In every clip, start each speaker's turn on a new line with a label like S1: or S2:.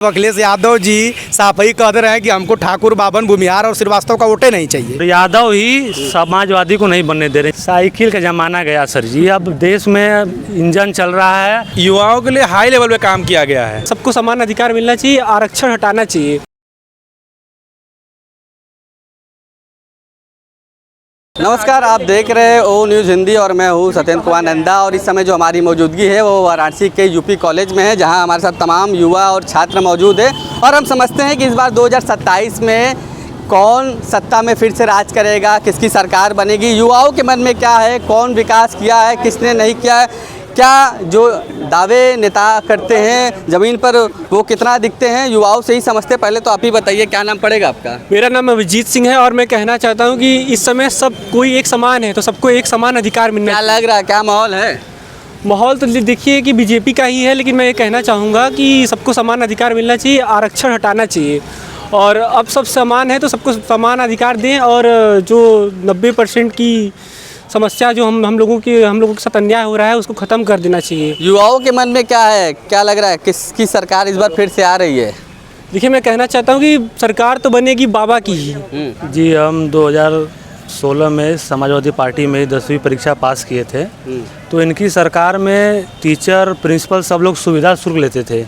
S1: अखिलेश यादव जी साफ ही कह रहे हैं कि हमको ठाकुर, बाबन, भूमिहार और श्रीवास्तव का वोटे नहीं चाहिए।
S2: यादव ही समाजवादी को नहीं बनने दे रहे। साइकिल का जमाना गया सर जी, अब देश में इंजन चल रहा है।
S3: युवाओं के लिए हाई लेवल पे काम किया गया है।
S4: सबको समान अधिकार मिलना चाहिए, आरक्षण हटाना चाहिए।
S5: नमस्कार, आप देख रहे हैं ओ न्यूज़ हिंदी और मैं हूँ सत्येंद्र कुमार नंदा। और इस समय जो हमारी मौजूदगी है वो वाराणसी के यूपी कॉलेज में है, जहाँ हमारे साथ तमाम युवा और छात्र मौजूद हैं। और हम समझते हैं कि इस बार 2027 में कौन सत्ता में फिर से राज करेगा, किसकी सरकार बनेगी, युवाओं के मन में क्या है, कौन विकास किया है, किसने नहीं किया है, क्या जो दावे नेता करते हैं ज़मीन पर वो कितना दिखते हैं, युवाओं से ही समझते। पहले तो आप ही बताइए, क्या नाम पड़ेगा आपका?
S4: मेरा नाम अभिजीत सिंह है और मैं कहना चाहता हूँ कि इस समय सब कोई एक समान है, तो सबको एक समान अधिकार मिलना
S5: क्या लग रहा है, क्या माहौल है?
S4: माहौल तो देखिए कि बीजेपी का ही है, लेकिन मैं ये कहना चाहूँगा कि सबको समान अधिकार मिलना चाहिए, आरक्षण हटाना चाहिए। और अब सब समान है तो सबको समान अधिकार दें। और जो 90% की समस्या जो हम लोगों के साथ अन्याय हो रहा है उसको ख़त्म कर देना चाहिए।
S5: युवाओं के मन में क्या है, क्या लग रहा है, किसकी सरकार इस बार फिर से आ रही है?
S4: देखिए, मैं कहना चाहता हूँ कि सरकार तो बनेगी बाबा की ही।
S2: जी, हम 2016 में समाजवादी पार्टी में 10वीं परीक्षा पास किए थे। तो इनकी सरकार में टीचर, प्रिंसिपल सब लोग सुविधा शुल्क लेते थे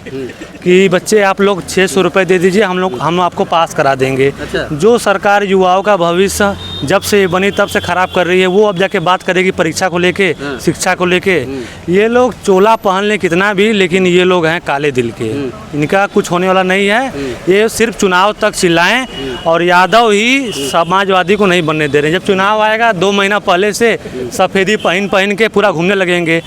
S2: कि बच्चे आप लोग 600 रुपये दे दीजिए, हम आपको पास करा देंगे।
S5: अच्छा।
S2: जो सरकार युवाओं का भविष्य जब से बनी तब से ख़राब कर रही है, वो अब जाके बात करेगी परीक्षा को लेके, शिक्षा को लेके। ये लोग चोला पहन लें कितना भी, लेकिन ये लोग हैं काले दिल के, इनका कुछ होने वाला नहीं है। ये सिर्फ चुनाव तक चिल्लाएं और यादव ही समाजवादी को नहीं बनने दे रहे। जब चुनाव आएगा 2 महीना पहले से सफ़ेदी पहन के पूरा घूमने लगेंगे।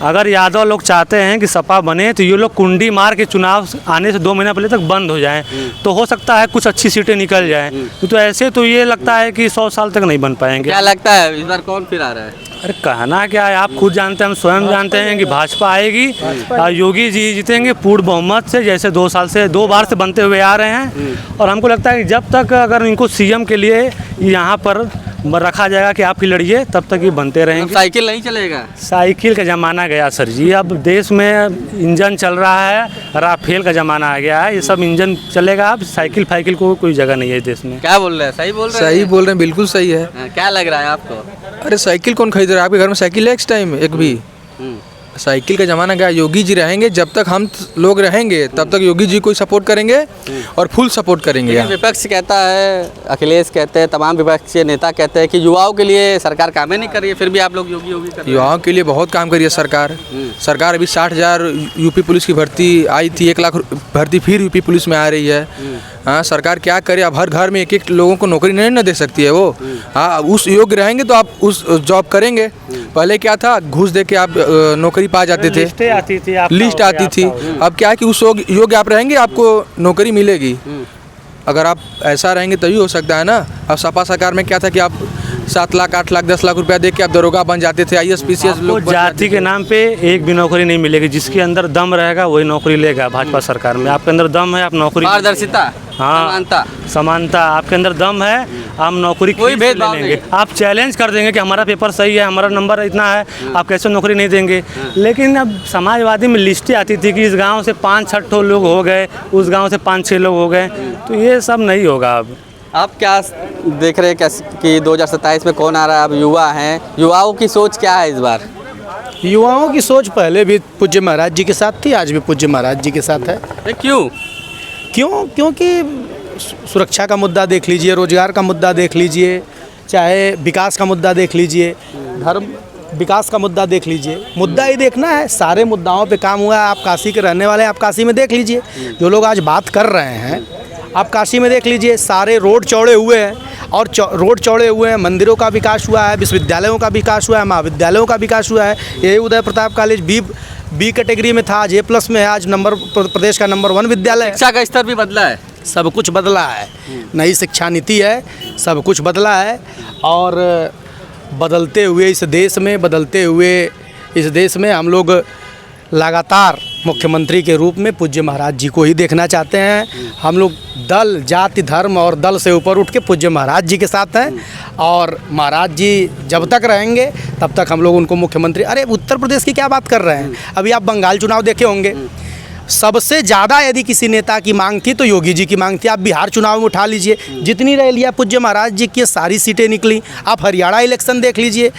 S2: अगर यादव लोग चाहते हैं कि सपा बने तो ये लोग कुंडी मार के चुनाव आने से 2 महीना पहले तक बंद हो जाएं, तो हो सकता है कुछ अच्छी सीटें निकल जाएं। तो ऐसे तो ये लगता है कि 100 साल तक नहीं बन पाएंगे।
S5: क्या लगता है इस बार कौन फिर आ रहा है?
S2: अरे कहना क्या है, आप खुद जानते हैं, हम स्वयं जानते हैं कि भाजपा आएगी और योगी जी जीतेंगे पूर्ण बहुमत से, जैसे 2 बार से बनते हुए आ रहे हैं। और हमको लगता है कि जब तक अगर इनको सीएम के लिए यहाँ पर रखा जाएगा कि आप ही लड़िए, तब तक ये बनते रहेंगे।
S5: साइकिल नहीं चलेगा?
S2: साइकिल का ज़माना गया सर जी, अब देश में इंजन चल रहा है, राफेल का ज़माना आ गया है। ये सब इंजन चलेगा, अब साइकिल फाइकिल को कोई जगह नहीं है देश में।
S5: क्या बोल रहे हैं, सही बोल रहे हैं?
S3: सही बोल रहे हैं, बिल्कुल सही है।
S5: क्या लग रहा है आपको?
S3: अरे साइकिल कौन खरीद रहा है? आपके घर में साइकिल है इस टाइम एक भी? साइकिल का ज़माना गया। योगी जी रहेंगे, जब तक हम लोग रहेंगे तब तक योगी जी को सपोर्ट करेंगे और फुल सपोर्ट करेंगे।
S5: विपक्ष कहता है, अखिलेश कहते हैं, तमाम विपक्षी नेता कहते हैं कि युवाओं के लिए सरकार काम ही नहीं कर रही है, फिर भी आप लोग योगी योगी कर रहे हैं।
S3: युवाओं के लिए बहुत काम करी है सरकार। सरकार अभी 60,000 यूपी पुलिस की भर्ती आई थी, 1 लाख भर्ती फिर यूपी पुलिस में आ रही है। हाँ, सरकार क्या करे, अब हर घर में एक लोगों को नौकरी नहीं ना दे सकती है वो। हाँ, उस योग्य रहेंगे तो आप उस जॉब करेंगे। पहले क्या था, घूस दे के आप नौकरी पा जाते थे, लिस्ट आती थी। अब क्या है कि उस योग्य आप रहेंगे, आपको नौकरी मिलेगी। अगर आप ऐसा रहेंगे तभी हो सकता है ना। अब सपा सरकार में क्या था कि आप 7 लाख, 8 लाख, 10 लाख रुपया दे के आप दरोगा बन जाते थे, IAS PCS लोग।
S2: जाति के नाम पे एक भी नौकरी नहीं मिलेगी। जिसके अंदर दम रहेगा वही नौकरी लेगा। भाजपा सरकार में आपके अंदर दम है, आप नौकरी।
S5: पारदर्शिता,
S2: हाँ, समानता, आपके अंदर दम है, हम नौकरी
S5: कोई भेदभाव नहीं।
S2: आप चैलेंज कर देंगे कि हमारा पेपर सही है, हमारा नंबर इतना है, आप कैसे नौकरी नहीं देंगे। लेकिन अब समाजवादी में लिस्टें आती थी कि इस गांव से 5-6 लोग हो गए, उस गांव से 5-6 लोग हो गए, तो ये सब नहीं होगा। अब
S5: आप क्या देख रहे हैं कैसे कि 2027 में कौन आ रहा है? अब युवा हैं, युवाओं की सोच क्या है इस बार?
S1: युवाओं की सोच पहले भी पूज्य महाराज जी के साथ थी, आज भी पूज्य महाराज जी के साथ है। क्योंकि सुरक्षा का मुद्दा देख लीजिए, रोजगार का मुद्दा देख लीजिए, चाहे विकास का मुद्दा देख लीजिए, धर्म विकास का मुद्दा देख लीजिए। मुद्दा ही देखना है, सारे मुद्दाओं पे काम हुआ है। आप काशी के रहने वाले हैं, आप काशी में देख लीजिए, जो लोग आज बात कर रहे हैं, आप काशी में देख लीजिए, सारे रोड चौड़े हुए हैं। और रोड चौड़े हुए हैं, मंदिरों का विकास हुआ है, विश्वविद्यालयों का विकास हुआ है, महाविद्यालयों का विकास हुआ है। यही Uday Pratap college B category में था, आज A+ में है, आज प्रदेश का नंबर 1 विद्यालय है।
S5: शिक्षा का स्तर भी बदला है,
S1: सब कुछ बदला है। नई शिक्षा नीति है, सब कुछ बदला है। और बदलते हुए इस देश में हम लोग लगातार मुख्यमंत्री के रूप में पूज्य महाराज जी को ही देखना चाहते हैं। हम लोग दल, जाति, धर्म और दल से ऊपर उठ के पूज्य महाराज जी के साथ हैं। और महाराज जी जब तक रहेंगे तब तक हम लोग उनको मुख्यमंत्री। अरे उत्तर प्रदेश की क्या बात कर रहे हैं? अभी आप बंगाल चुनाव देखे होंगे, सबसे ज़्यादा यदि किसी नेता की मांग थी तो योगी जी की मांग थी। आप बिहार चुनाव में उठा लीजिए, जितनी रैलियाँ पूज्य महाराज जी की सारी सीटें निकली। आप हरियाणा इलेक्शन देख लीजिए,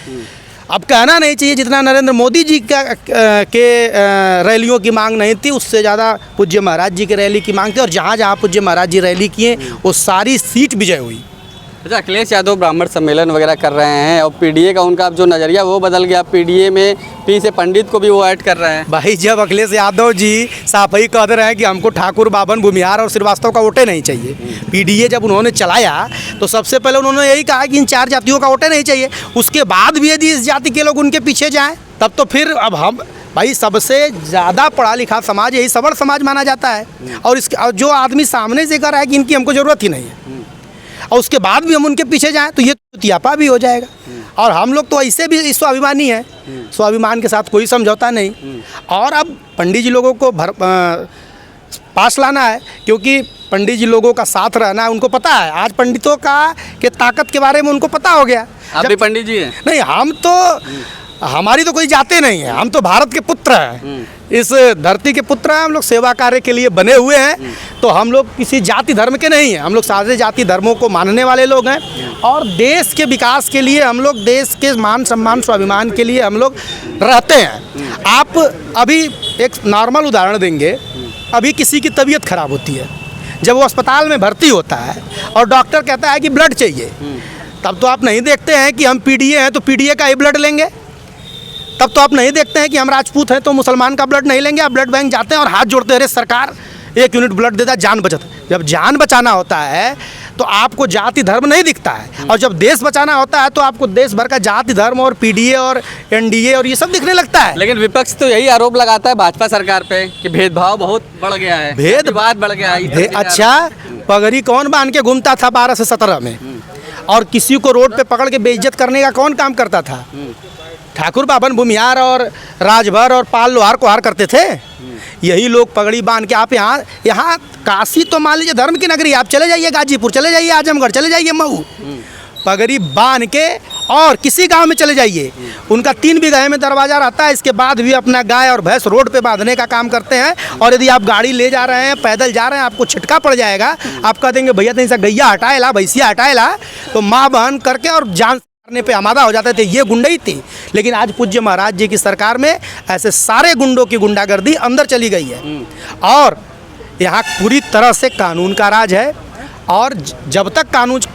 S1: अब कहना नहीं चाहिए जितना नरेंद्र मोदी जी के रैलियों की मांग नहीं थी, उससे ज़्यादा पूज्य महाराज जी के रैली की मांग थी। और जहाँ जहाँ पूज्य महाराज जी रैली किए वो सारी सीट विजय हुई।
S5: अच्छा, अखिलेश यादव ब्राह्मण सम्मेलन वगैरह कर रहे हैं और पीडीए का उनका अब जो नज़रिया वो बदल गया, पीडीए में पी से पंडित को भी वो ऐड कर रहे हैं।
S1: भाई जब अखिलेश यादव जी साफ ही कह रहे हैं कि हमको ठाकुर, बाभन, भूमिहार और श्रीवास्तव का वोटे नहीं चाहिए, पीडीए जब उन्होंने चलाया तो सबसे पहले उन्होंने यही कहा कि इन 4 जातियों का वोटे नहीं चाहिए। उसके बाद भी यदि इस जाति के लोग उनके पीछे जाएँ तब तो फिर अब हम भाई सबसे ज़्यादा पढ़ा लिखा समाज यही सबड़ समाज माना जाता है। और इसके जो आदमी सामने से कह रहा है कि इनकी हमको ज़रूरत ही नहीं है और उसके बाद भी हम उनके पीछे जाएं तो ये तियापा भी हो जाएगा। और हम लोग तो ऐसे भी स्वाभिमानी हैं, स्वाभिमान के साथ कोई समझौता नहीं। और अब पंडित जी लोगों को पास लाना है, क्योंकि पंडित जी लोगों का साथ रहना है। उनको पता है आज पंडितों के ताकत के बारे में उनको पता हो गया।
S5: आप भी पंडित जी हैं?
S1: नहीं, हम तो हमारी तो कोई जाते नहीं है, हम तो भारत के पुत्र हैं, इस धरती के पुत्र हैं। हम लोग सेवा कार्य के लिए बने हुए हैं, तो हम लोग किसी जाति धर्म के नहीं हैं। हम लोग सारे जाति धर्मों को मानने वाले लोग हैं और देश के विकास के लिए हम लोग, देश के मान सम्मान स्वाभिमान के लिए हम लोग रहते हैं। आप अभी एक नॉर्मल उदाहरण देंगे, अभी किसी की तबीयत खराब होती है, जब वो अस्पताल में भर्ती होता है और डॉक्टर कहता है कि ब्लड चाहिए, तब तो आप नहीं देखते हैं कि हम पीडीए हैं तो पीडीए का ही ब्लड लेंगे। तब तो आप नहीं देखते हैं कि हम राजपूत हैं तो मुसलमान का ब्लड नहीं लेंगे। आप ब्लड बैंक जाते हैं और हाथ जोड़ते हैं, अरे सरकार 1 यूनिट ब्लड देता, जान बचत। जब जान बचाना होता है तो आपको जाति धर्म नहीं दिखता है, और जब देश बचाना होता है तो आपको देश भर का जाति धर्म और पीडीए और एनडीए और ये सब दिखने लगता है।
S5: लेकिन विपक्ष तो यही आरोप लगाता है भाजपा सरकार पे कि भेदभाव बहुत बढ़ गया है, भेदभाव बढ़ गया है।
S1: अच्छा, पगड़ी कौन बांध के घूमता था 12 से 17 में, और किसी को रोड पे पकड़ के बेइज्जत करने का कौन काम करता था? ठाकुर, बाभन, भूमिहार और राजभर और पाल लोहार कोहार करते थे। यही लोग पगड़ी बांध के, आप यहाँ काशी तो मान लीजिए धर्म की नगरी, आप चले जाइए गाजीपुर, चले जाइए आजमगढ़, चले जाइए मऊ, पगड़ी बांध के और किसी गांव में चले जाइए, उनका 3 बीघे में दरवाज़ा रहता है। इसके बाद भी अपना गाय और भैंस रोड पे बांधने का काम करते हैं। और यदि आप गाड़ी ले जा रहे हैं, पैदल जा रहे हैं, आपको छिटका पड़ जाएगा, आप कह देंगे भैया नहीं सा गैया हटाए ला, भैंसिया हटाए ला, तो माँ बहन करके और जान करने पे आमादा हो जाते थे। ये गुंडई थी। लेकिन आज पूज्य महाराज जी की सरकार में ऐसे सारे गुंडों की गुंडागर्दी अंदर चली गई है और यहाँ पूरी तरह से कानून का राज है। और जब तक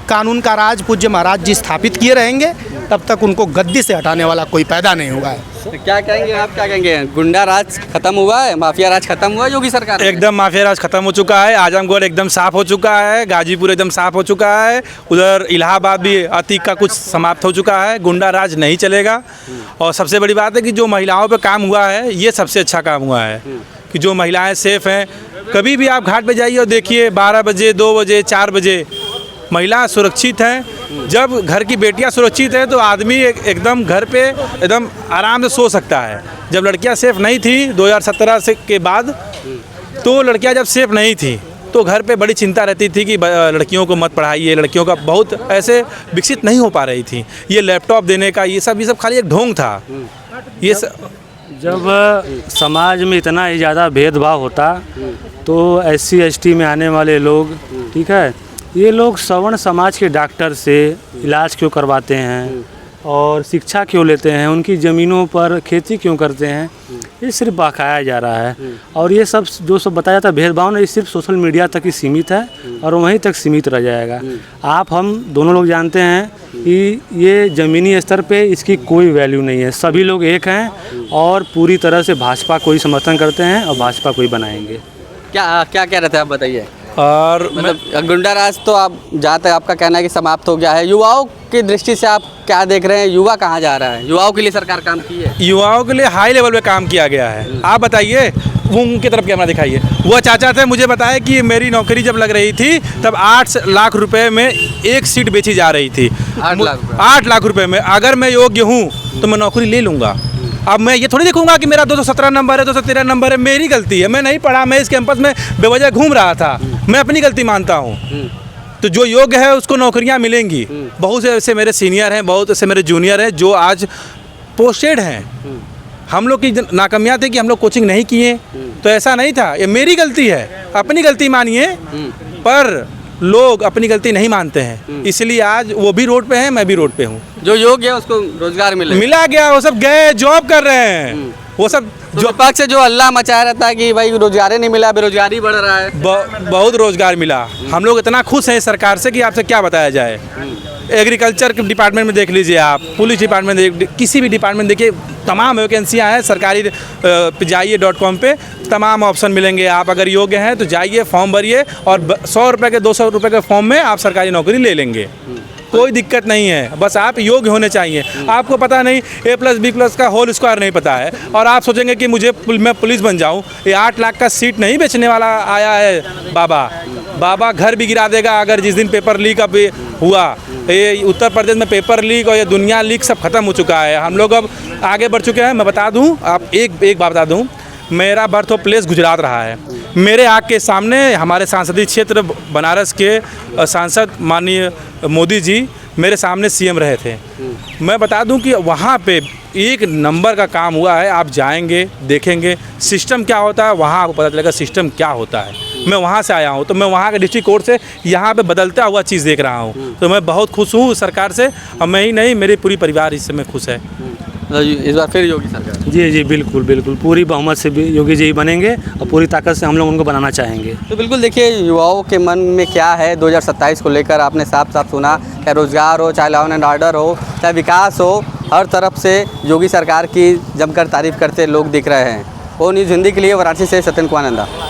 S1: कानून का राज पूज्य महाराज जी स्थापित किए रहेंगे तब तक उनको गद्दी से हटाने वाला कोई पैदा नहीं होगा।
S5: तो क्या कहेंगे आप, क्या कहेंगे? गुंडा राज खत्म हुआ है, माफिया राज खत्म हुआ है योगी सरकार?
S3: एकदम माफिया राज खत्म हो चुका है। आजमगढ़ एकदम साफ हो चुका है, गाजीपुर एकदम साफ हो चुका है, उधर इलाहाबाद भी अतीक का कुछ समाप्त हो चुका है। गुंडा राज नहीं चलेगा। और सबसे बड़ी बात है कि जो महिलाओं पे काम हुआ है ये सबसे अच्छा काम हुआ है कि जो महिलाएं सेफ हैं। कभी भी आप घाट पे जाइए और देखिए 12 बजे, 2 बजे, 4 बजे महिला सुरक्षित हैं। जब घर की बेटियां सुरक्षित हैं तो आदमी एकदम घर पे एकदम आराम से सो सकता है। जब लड़कियां सेफ नहीं थी 2017 से के बाद, तो लड़कियां जब सेफ नहीं थी तो घर पे बड़ी चिंता रहती थी कि लड़कियों को मत पढ़ाइए, लड़कियों का बहुत ऐसे विकसित नहीं हो पा रही थी। ये लैपटॉप देने का ये सब खाली एक ढोंग था। ये
S2: जब समाज में इतना ही ज़्यादा भेदभाव होता तो SC ST में आने वाले लोग, ठीक है, ये लोग सवर्ण समाज के डॉक्टर से इलाज क्यों करवाते हैं और शिक्षा क्यों लेते हैं, उनकी ज़मीनों पर खेती क्यों करते हैं, ये सिर्फ बकाया जा रहा है। और ये सब जो सब बताया जाता है भेदभाव ना, ये सिर्फ सोशल मीडिया तक ही सीमित है और वहीं तक सीमित रह जाएगा। आप हम दोनों लोग जानते हैं कि ये ज़मीनी स्तर पे इसकी कोई वैल्यू नहीं है। सभी लोग एक हैं और पूरी तरह से भाजपा को ही समर्थन करते हैं और भाजपा को ही बनाएंगे।
S5: क्या क्या कह रहे थे आप, बताइए।
S3: और
S5: मतलब गुंडा राज तो आप जहाँ तक आपका कहना है कि समाप्त हो गया है, युवाओं की दृष्टि से आप क्या देख रहे हैं? युवा कहाँ जा रहा है? युवाओं के लिए सरकार काम की है?
S3: युवाओं के लिए हाई लेवल पे काम किया गया है। आप बताइए, वो उनकी तरफ कैमरा दिखाइए। वो चाचा थे, मुझे बताया कि मेरी नौकरी जब लग रही थी तब 8 लाख रुपए में एक सीट बेची जा रही थी। 8 लाख रुपए में। अगर मैं योग्य हूँ तो मैं नौकरी ले लूँगा। अब मैं ये थोड़ी देखूंगा कि मेरा 217 नंबर है, 213 नंबर है, मेरी गलती है, मैं नहीं पढ़ा, मैं इस कैंपस में बेवजह घूम रहा था, मैं अपनी गलती मानता हूँ। तो जो योग्य है उसको नौकरियाँ मिलेंगी। बहुत से ऐसे मेरे सीनियर हैं, बहुत से मेरे जूनियर हैं जो आज पोस्टेड हैं, हम लोग की नाकामियाँ थी कि हम लोग कोचिंग नहीं किए, तो ऐसा नहीं था, ये मेरी गलती है, अपनी गलती मानिए, पर लोग अपनी गलती नहीं मानते हैं, इसलिए आज वो भी रोड पे हैं, मैं भी रोड पे हूँ।
S5: जो योग्य है उसको रोजगार
S3: मिला गया, वो सब गए जॉब कर रहे हैं, वो सब
S5: जो विपक्ष से जो हल्ला मचाया रहता है कि भाई रोजगार ही नहीं मिला, बेरोजगारी बढ़ रहा है।
S3: बहुत रोजगार मिला। हम लोग इतना खुश हैं सरकार से कि आपसे क्या बताया जाए। एग्रीकल्चर के डिपार्टमेंट में देख लीजिए आप, पुलिस डिपार्टमेंट किसी भी डिपार्टमेंट देखिए, तमाम वैकेंसियां हैं सरकारी। जाइए .com पे तमाम ऑप्शन मिलेंगे। आप अगर योग्य हैं तो जाइए, फॉर्म भरिए और 100 रुपये के 200 रुपये के फॉर्म में आप सरकारी नौकरी ले लेंगे, कोई दिक्कत नहीं है। बस आप योग्य होने चाहिए। आपको पता नहीं A+B+ का होल स्क्वायर नहीं पता है और आप सोचेंगे कि मैं पुलिस बन जाऊं। ये 8 लाख का सीट नहीं बेचने वाला आया है बाबा घर भी गिरा देगा अगर जिस दिन पेपर लीक अब हुआ। ये उत्तर प्रदेश में पेपर लीक और ये दुनिया लीक सब खत्म हो चुका है। हम लोग अब आगे बढ़ चुके हैं। मैं बता दूं, आप एक बात बता दूं, मेरा बर्थ ऑफ प्लेस गुजरात रहा है। मेरे आँख के सामने हमारे सांसदीय क्षेत्र बनारस के सांसद माननीय मोदी जी मेरे सामने CM रहे थे। मैं बता दूं कि वहाँ पे एक नंबर का काम हुआ है। आप जाएंगे, देखेंगे सिस्टम क्या होता है, वहाँ आपको पता चलेगा सिस्टम क्या होता है। मैं वहाँ से आया हूँ, तो मैं वहाँ के डिस्ट्रिक्ट कोर्ट से यहाँ पे बदलता हुआ चीज़ देख रहा हूँ, तो मैं बहुत खुश हूँ सरकार से। और मैं ही नहीं, मेरी पूरी परिवार इस समय खुश है।
S5: इस बार फिर योगी सरकार?
S2: जी बिल्कुल बिल्कुल, पूरी बहुमत से भी योगी जी बनेंगे और पूरी ताकत से हम लोग उनको बनाना चाहेंगे।
S5: तो बिल्कुल देखिए युवाओं के मन में क्या है 2027 को लेकर आपने साफ साफ सुना। चाहे रोजगार हो, चाहे लॉ एंड ऑर्डर हो, चाहे विकास हो, हर तरफ से योगी सरकार की जमकर तारीफ करते लोग दिख रहे हैं। ओ न्यूज़ हिंदी के लिए वाराणसी से सत्येंद्र कुमार नंदा।